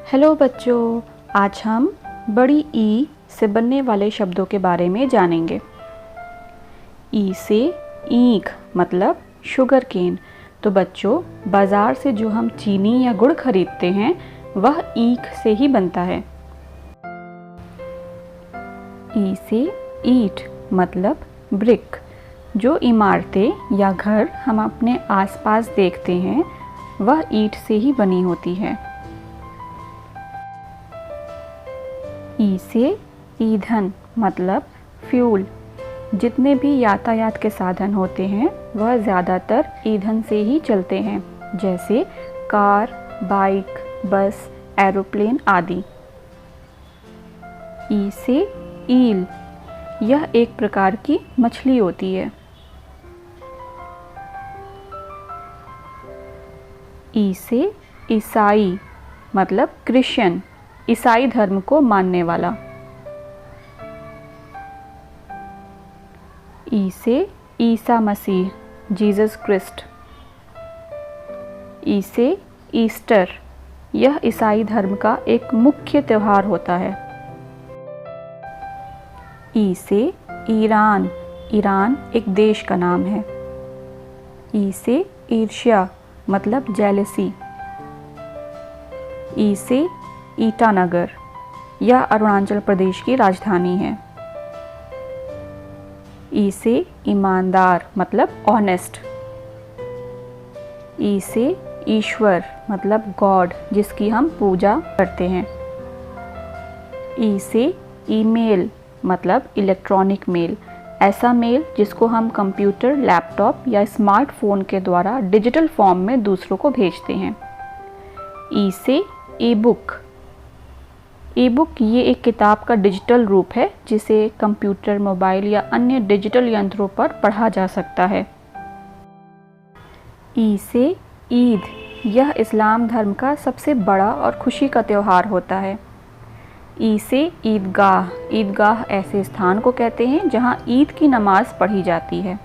Hello बच्चों, आज हम बड़ी ई से बनने वाले शब्दों के बारे में जानेंगे। ई से ईख मतलब शुगर केन। तो बच्चों, बाज़ार से जो हम चीनी या गुड़ खरीदते हैं वह ईख से ही बनता है। ई से ईंट मतलब ब्रिक। जो इमारतें या घर हम अपने आसपास देखते हैं वह ईंट से ही बनी होती है। ई से ईंधन मतलब फ्यूल। जितने भी यातायात के साधन होते हैं वह ज़्यादातर ईंधन से ही चलते हैं, जैसे कार, बाइक, बस, एरोप्लेन आदि। ई से ईल, यह एक प्रकार की मछली होती है। ई से ईसाई मतलब क्रिश्चियन, ईसाई धर्म को मानने वाला। ई से ईसा मसीह जीसस क्रिस्ट। ई से ईस्टर, यह ईसाई धर्म का एक मुख्य त्यौहार होता है। ई से ईरान, ईरान एक देश का नाम है। ई से ईर्ष्या मतलब जेलसी। ई से ईटानगर, यह अरुणाचल प्रदेश की राजधानी है। ई से ईमानदार मतलब ऑनेस्ट। ई से ईश्वर मतलब गॉड, जिसकी हम पूजा करते हैं। ई से ईमेल मतलब इलेक्ट्रॉनिक मेल, ऐसा मेल जिसको हम कंप्यूटर, लैपटॉप या स्मार्टफोन के द्वारा डिजिटल फॉर्म में दूसरों को भेजते हैं। ई से ई बुक, ई बुक ये एक किताब का डिजिटल रूप है जिसे कंप्यूटर, मोबाइल या अन्य डिजिटल यंत्रों पर पढ़ा जा सकता है। ई से ईद, यह इस्लाम धर्म का सबसे बड़ा और खुशी का त्यौहार होता है। ई से ईदगाह, ईदगाह ऐसे स्थान को कहते हैं जहां ईद की नमाज पढ़ी जाती है।